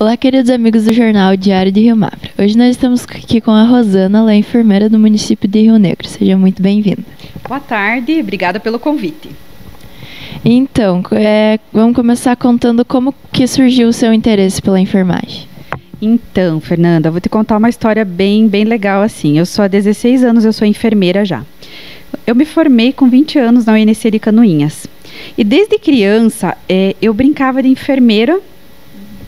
Olá, queridos amigos do Jornal Diário de Rio Mafra. Hoje nós estamos aqui com a Rosana, ela é enfermeira do município de Rio Negro. Seja muito bem-vinda. Boa tarde, obrigada pelo convite. Então, vamos começar contando como que surgiu o seu interesse pela enfermagem. Então, Fernanda, vou te contar uma história bem legal assim. Eu sou há 16 anos, eu sou enfermeira já. Eu me formei com 20 anos na UNC de Canoinhas. E desde criança, eu brincava de enfermeira,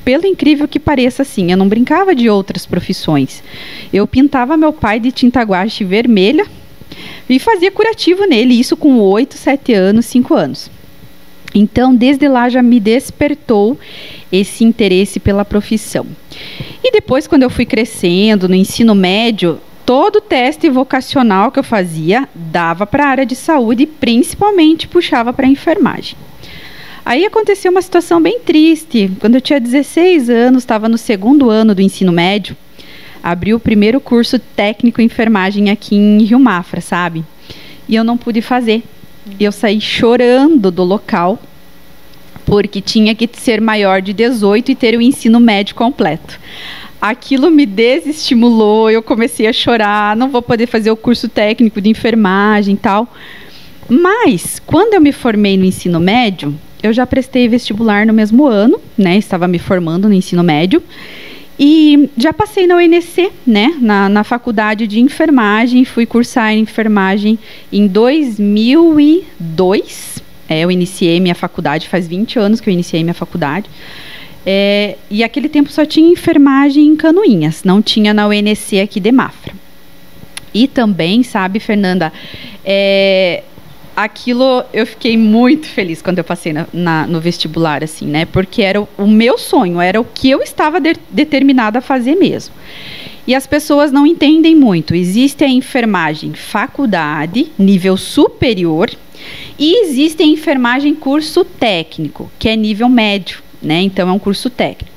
pelo incrível que pareça assim. Eu não brincava de outras profissões. Eu pintava meu pai de tinta guache vermelha e fazia curativo nele, isso com 8, 7 anos, 5 anos. Então, desde lá já me despertou esse interesse pela profissão. E depois, quando eu fui crescendo no ensino médio, todo teste vocacional que eu fazia dava para a área de saúde e principalmente puxava para a enfermagem. Aí aconteceu uma situação bem triste. Quando eu tinha 16 anos, estava no segundo ano do ensino médio, abri o primeiro curso técnico em enfermagem aqui em Rio Mafra, sabe? E eu não pude fazer. Eu saí chorando do local, porque tinha que ser maior de 18 e ter o ensino médio completo. Aquilo me desestimulou, eu comecei a chorar, não vou poder fazer o curso técnico de enfermagem e tal. Mas, quando eu me formei no ensino médio, eu já prestei vestibular no mesmo ano, né? Estava me formando no ensino médio. E já passei na UNC, né? Na faculdade de enfermagem, fui cursar enfermagem em 2002. Eu iniciei minha faculdade, faz 20 anos que eu iniciei minha faculdade. E aquele tempo só tinha enfermagem em Canoinhas, não tinha na UNC aqui de Mafra. E também, sabe, Fernanda, aquilo eu fiquei muito feliz quando eu passei no vestibular, assim, né? Porque era o meu sonho, era o que eu estava determinada a fazer mesmo. E as pessoas não entendem muito. Existe a enfermagem faculdade, nível superior, e existe a enfermagem curso técnico, que é nível médio, né? Então é um curso técnico.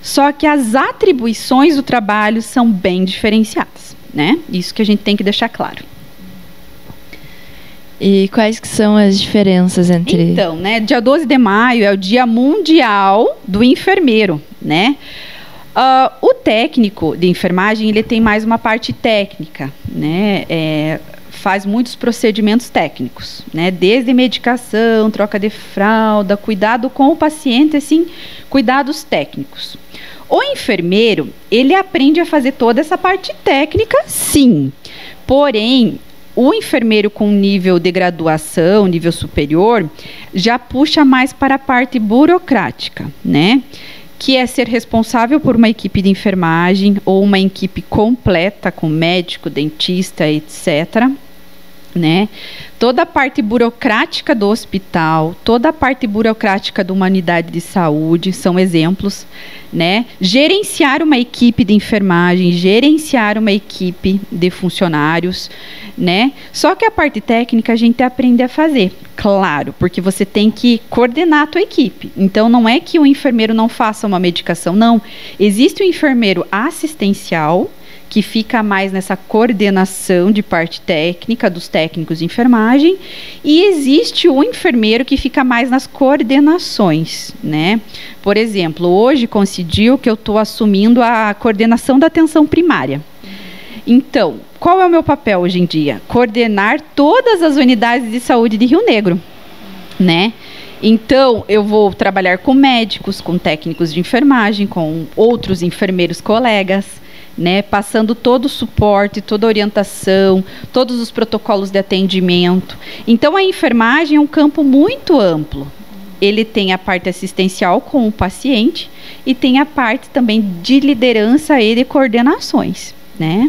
Só que as atribuições do trabalho são bem diferenciadas, né? Isso que a gente tem que deixar claro. E quais que são as diferenças entre... Então, né, dia 12 de maio é o Dia Mundial do Enfermeiro, né? O técnico de enfermagem, ele tem mais uma parte técnica, né? Faz muitos procedimentos técnicos, né? Desde medicação, troca de fralda, cuidado com o paciente, assim, cuidados técnicos. O enfermeiro, ele aprende a fazer toda essa parte técnica, sim. Porém, o enfermeiro com nível de graduação, nível superior, já puxa mais para a parte burocrática, né? Que é ser responsável por uma equipe de enfermagem ou uma equipe completa com médico, dentista, etc., né? Toda a parte burocrática do hospital, toda a parte burocrática de uma unidade de saúde são exemplos, né? Gerenciar uma equipe de enfermagem, gerenciar uma equipe de funcionários, né? Só que a parte técnica a gente aprende a fazer, claro, porque você tem que coordenar a tua equipe. Então não é que o enfermeiro não faça uma medicação, não. Existe o enfermeiro assistencial, que fica mais nessa coordenação de parte técnica dos técnicos de enfermagem, e existe o enfermeiro que fica mais nas coordenações, né? Por exemplo, hoje coincidiu que eu estou assumindo a coordenação da atenção primária. Então, qual é o meu papel hoje em dia? Coordenar todas as unidades de saúde de Rio Negro, né? Então, eu vou trabalhar com médicos, com técnicos de enfermagem, com outros enfermeiros colegas, né, passando todo o suporte, toda a orientação, todos os protocolos de atendimento. Então, a enfermagem é um campo muito amplo. Ele tem a parte assistencial com o paciente e tem a parte também de liderança e de coordenações, né?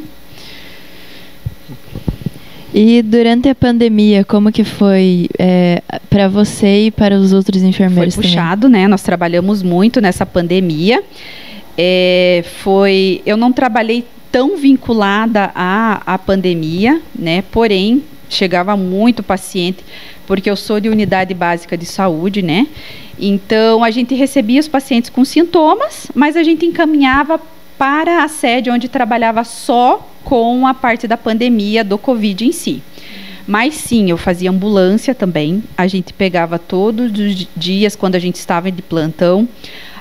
E durante a pandemia, como que foi para você e para os outros enfermeiros também? Foi puxado, né? Nós trabalhamos muito nessa pandemia. Eu não trabalhei tão vinculada à pandemia, né? Porém, chegava muito paciente, porque eu sou de unidade básica de saúde, né? Então, a gente recebia os pacientes com sintomas, mas a gente encaminhava para a sede onde trabalhava só com a parte da pandemia do Covid em si. Mas sim, eu fazia ambulância também. A gente pegava todos os dias, quando a gente estava de plantão,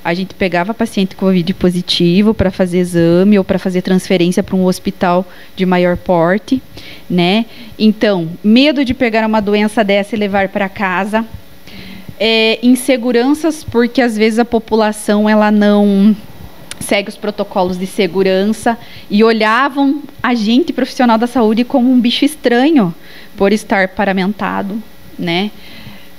a gente pegava paciente com Covid positivo para fazer exame ou para fazer transferência para um hospital de maior porte, né? Então, medo de pegar uma doença dessa e levar para casa. Inseguranças, porque às vezes a população ela não segue os protocolos de segurança e olhavam a gente, profissional da saúde, como um bicho estranho por estar paramentado, né?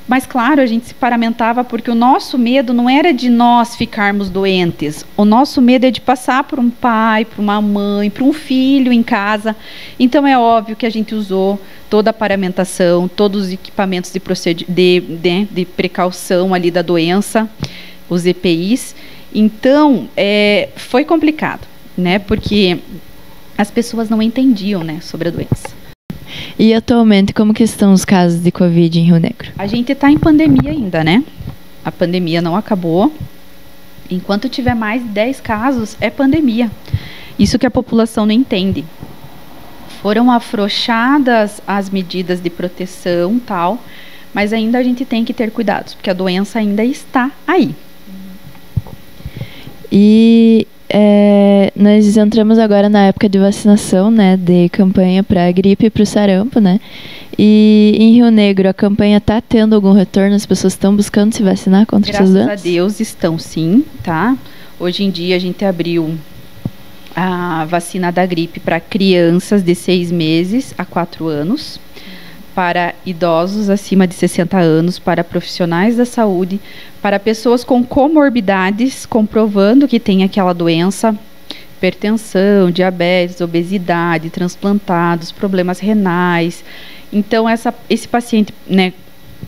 Mas claro, a gente se paramentava porque o nosso medo não era de nós ficarmos doentes. O nosso medo é de passar por um pai, por uma mãe, por um filho em casa. Então é óbvio que a gente usou toda a paramentação, todos os equipamentos de precaução ali da doença, os EPIs. Então foi complicado, né? Porque as pessoas não entendiam, né, sobre a doença. E atualmente, como que estão os casos de Covid em Rio Negro? A gente está em pandemia ainda, né? A pandemia não acabou. Enquanto tiver mais de 10 casos, é pandemia. Isso que a população não entende. Foram afrouxadas as medidas de proteção, tal, mas ainda a gente tem que ter cuidados, porque a doença ainda está aí. E nós entramos agora na época de vacinação, né, de campanha para a gripe e para o sarampo, né? E em Rio Negro a campanha está tendo algum retorno? As pessoas estão buscando se vacinar contra essas doenças? Graças a Deus estão sim, tá? Hoje em dia a gente abriu a vacina da gripe para crianças de 6 meses a 4 anos, para idosos acima de 60 anos, para profissionais da saúde, para pessoas com comorbidades, comprovando que tem aquela doença, hipertensão, diabetes, obesidade, transplantados, problemas renais. Então, esse paciente, né,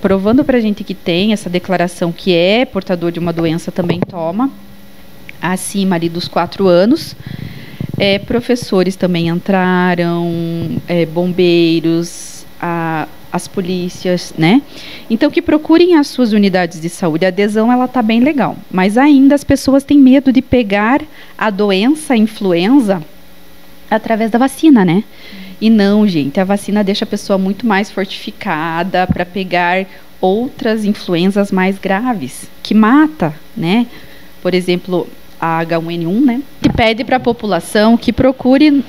provando para a gente que tem essa declaração que é portador de uma doença, também toma, acima ali dos 4 anos. Professores também entraram, bombeiros, as polícias, né? Então, que procurem as suas unidades de saúde. A adesão, ela tá bem legal. Mas ainda as pessoas têm medo de pegar a doença, a influenza, através da vacina, né? E não, gente, a vacina deixa a pessoa muito mais fortificada para pegar outras influenzas mais graves, que mata, né? Por exemplo, a H1N1, né? Que pede para a população que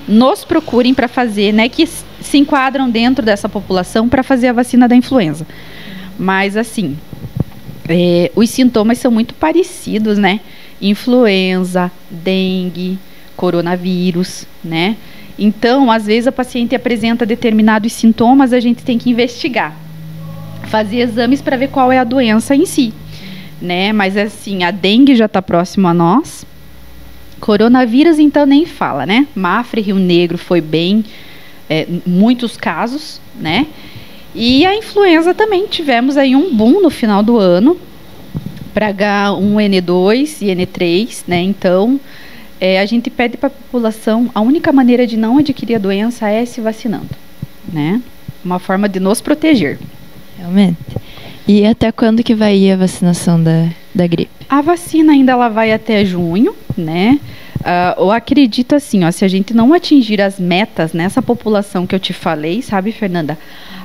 nos procurem para fazer, né? Que se enquadram dentro dessa população para fazer a vacina da influenza. Mas, assim, os sintomas são muito parecidos, né? Influenza, dengue, coronavírus, né? Então, às vezes a paciente apresenta determinados sintomas, a gente tem que investigar, fazer exames para ver qual é a doença em si, né? Mas assim, a dengue já está próximo a nós. Coronavírus, então, nem fala, né? Mafra e Rio Negro foi bem, muitos casos, né? E a influenza também, tivemos aí um boom no final do ano, para H1N2 e N3, né? Então, a gente pede para a população, a única maneira de não adquirir a doença é se vacinando, né? Uma forma de nos proteger. Realmente. E até quando que vai ir a vacinação da gripe? A vacina ainda ela vai até junho, né? Eu acredito assim, ó, se a gente não atingir as metas nessa população que eu te falei, sabe, Fernanda?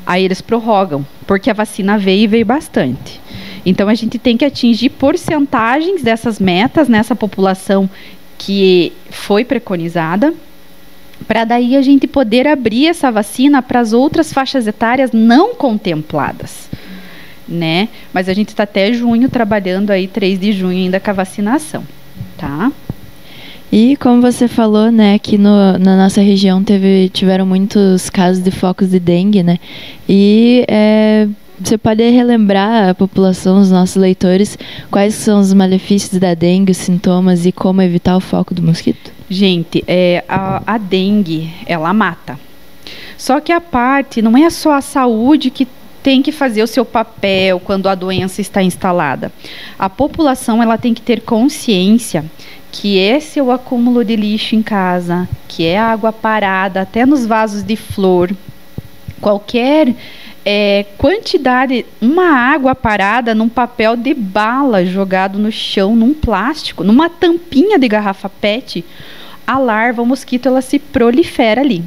Aí eles prorrogam, porque a vacina veio bastante. Então a gente tem que atingir porcentagens dessas metas nessa população que foi preconizada, para daí a gente poder abrir essa vacina para as outras faixas etárias não contempladas, né? Mas a gente está até junho trabalhando aí, 3 de junho ainda com a vacinação, tá? E como você falou, né, aqui na nossa região tiveram muitos casos de focos de dengue, né? E você pode relembrar a população, os nossos leitores, quais são os malefícios da dengue, os sintomas e como evitar o foco do mosquito? Gente, a dengue, ela mata. Só que a parte, não é só a saúde que tem que fazer o seu papel quando a doença está instalada. A população, ela tem que ter consciência que esse é o acúmulo de lixo em casa, que é água parada, até nos vasos de flor, qualquer quantidade, uma água parada num papel de bala jogado no chão, num plástico, numa tampinha de garrafa PET, a larva, o mosquito, ela se prolifera ali.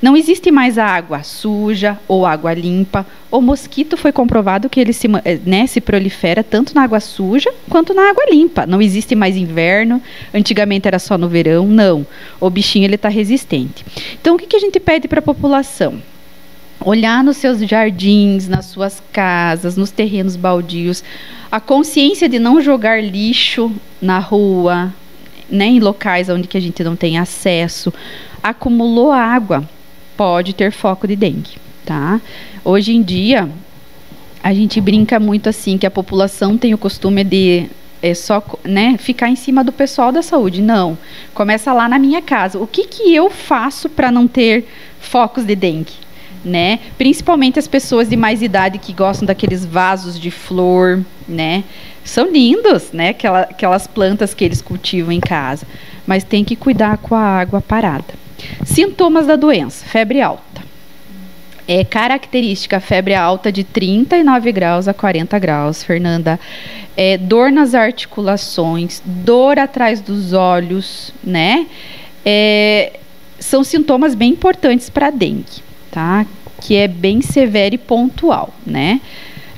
Não existe mais a água suja ou água limpa. O mosquito foi comprovado que ele se prolifera tanto na água suja quanto na água limpa. Não existe mais inverno, antigamente era só no verão, não. O bichinho está resistente. Então, o que a gente pede para a população? Olhar nos seus jardins, nas suas casas, nos terrenos baldios, a consciência de não jogar lixo na rua, né, em locais onde que a gente não tem acesso. Acumulou água, pode ter foco de dengue, tá? Hoje em dia, a gente brinca muito assim, que a população tem o costume de só, né, ficar em cima do pessoal da saúde. Não, começa lá na minha casa. O que eu faço para não ter focos de dengue? Né? Principalmente as pessoas de mais idade que gostam daqueles vasos de flor, né? São lindos, né? Aquelas plantas que eles cultivam em casa, mas tem que cuidar com a água parada. Sintomas da doença: febre alta. É característica a febre alta de 39 graus a 40 graus, Fernanda. Dor nas articulações, dor atrás dos olhos, né? São sintomas bem importantes para a dengue, tá? Que é bem severo e pontual, né?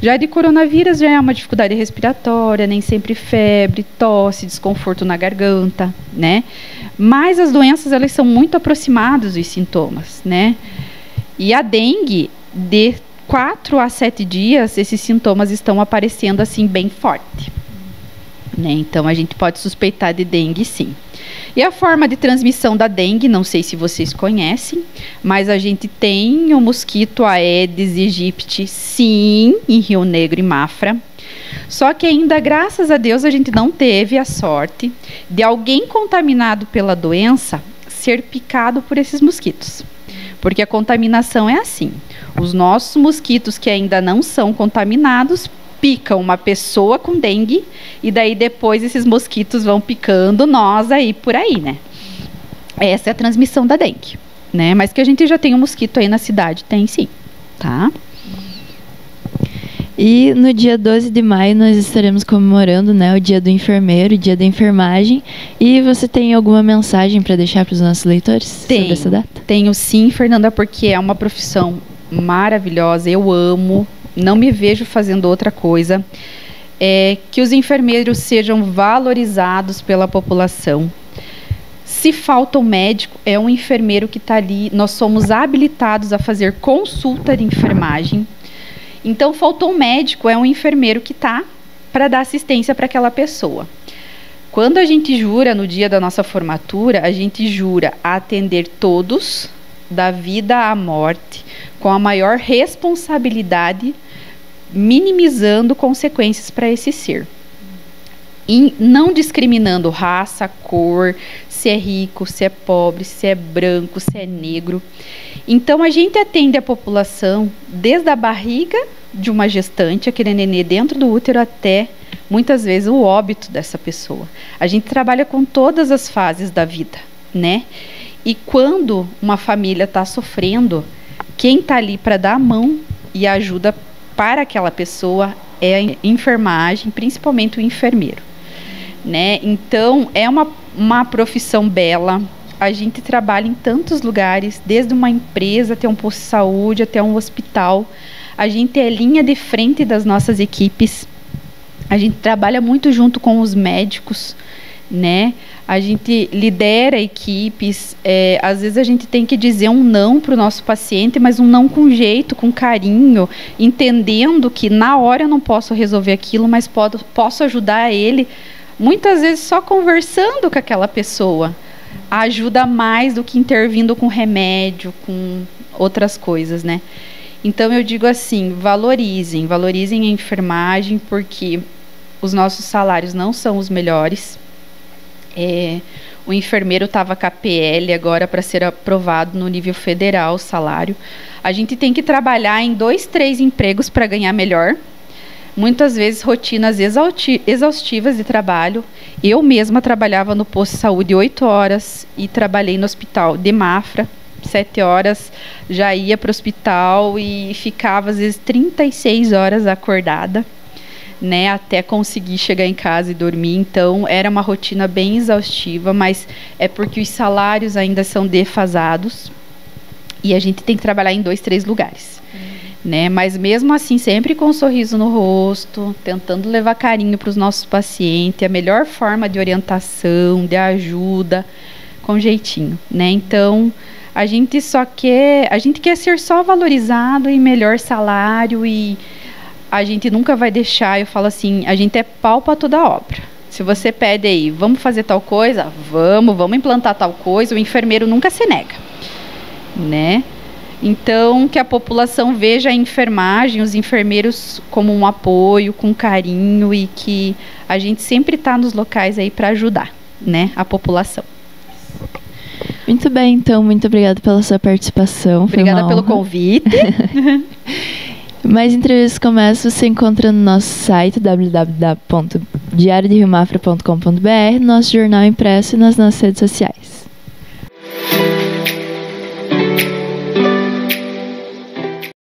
Já de coronavírus já é uma dificuldade respiratória, nem sempre febre, tosse, desconforto na garganta, né? Mas as doenças, elas são muito aproximadas dos sintomas, né? E a dengue, de 4 a 7 dias, esses sintomas estão aparecendo assim bem forte, né? Então a gente pode suspeitar de dengue, sim. E a forma de transmissão da dengue, não sei se vocês conhecem, mas a gente tem o mosquito Aedes aegypti, sim, em Rio Negro e Mafra. Só que ainda, graças a Deus, a gente não teve a sorte de alguém contaminado pela doença ser picado por esses mosquitos. Porque a contaminação é assim: os nossos mosquitos que ainda não são contaminados picam uma pessoa com dengue e daí depois esses mosquitos vão picando nós aí por aí, né? Essa é a transmissão da dengue, né? Mas que a gente já tem um mosquito aí na cidade, tem sim, tá? E no dia 12 de maio nós estaremos comemorando, né, o Dia do Enfermeiro, o Dia da Enfermagem. E você tem alguma mensagem para deixar para os nossos leitores sobre essa data? Tenho sim, Fernanda, porque é uma profissão maravilhosa, eu amo. Não me vejo fazendo outra coisa. Que os enfermeiros sejam valorizados pela população. Se falta um médico, é um enfermeiro que está ali. Nós somos habilitados a fazer consulta de enfermagem. Então, faltou um médico, é um enfermeiro que está para dar assistência para aquela pessoa. Quando a gente jura no dia da nossa formatura, a gente jura a atender todos, da vida à morte, com a maior responsabilidade, minimizando consequências para esse ser. E não discriminando raça, cor, se é rico, se é pobre, se é branco, se é negro. Então, a gente atende a população desde a barriga de uma gestante, aquele nenê dentro do útero, até, muitas vezes, o óbito dessa pessoa. A gente trabalha com todas as fases da vida, né? E quando uma família está sofrendo, quem está ali para dar a mão e ajuda para aquela pessoa é a enfermagem, principalmente o enfermeiro, né? Então, é uma profissão bela. A gente trabalha em tantos lugares, desde uma empresa até um posto de saúde, até um hospital. A gente é linha de frente das nossas equipes. A gente trabalha muito junto com os médicos, né? A gente lidera equipes. Às vezes a gente tem que dizer um não para o nosso paciente, mas um não com jeito, com carinho, entendendo que na hora eu não posso resolver aquilo, mas posso ajudar ele, muitas vezes só conversando com aquela pessoa. Ajuda mais do que intervindo com remédio, com outras coisas, né? Então eu digo assim, valorizem a enfermagem, porque os nossos salários não são os melhores. O enfermeiro estava com a PL agora para ser aprovado no nível federal o salário. A gente tem que trabalhar em 2, 3 empregos para ganhar melhor. Muitas vezes rotinas exaustivas de trabalho. Eu mesma trabalhava no posto de saúde 8 horas e trabalhei no hospital de Mafra, 7 horas, já ia para o hospital e ficava às vezes 36 horas acordada, né, até conseguir chegar em casa e dormir. Então era uma rotina bem exaustiva, mas é porque os salários ainda são defasados. E a gente tem que trabalhar em 2, 3 lugares. Né? Mas mesmo assim, sempre com um sorriso no rosto, tentando levar carinho para os nossos pacientes, a melhor forma de orientação, de ajuda, com jeitinho, né? Então, a gente quer ser só valorizado e melhor salário, e a gente nunca vai deixar, eu falo assim, a gente é pau para toda obra. Se você pede aí, vamos fazer tal coisa, vamos implantar tal coisa, o enfermeiro nunca se nega, né? Então, que a população veja a enfermagem, os enfermeiros como um apoio, com carinho, e que a gente sempre está nos locais aí para ajudar, né, a população. Muito bem, então, muito obrigada pela sua participação. Obrigada pelo convite. Mais entrevistas como essa você encontra no nosso site www.diarioderiomafra.com.br, no nosso jornal impresso e nas nossas redes sociais.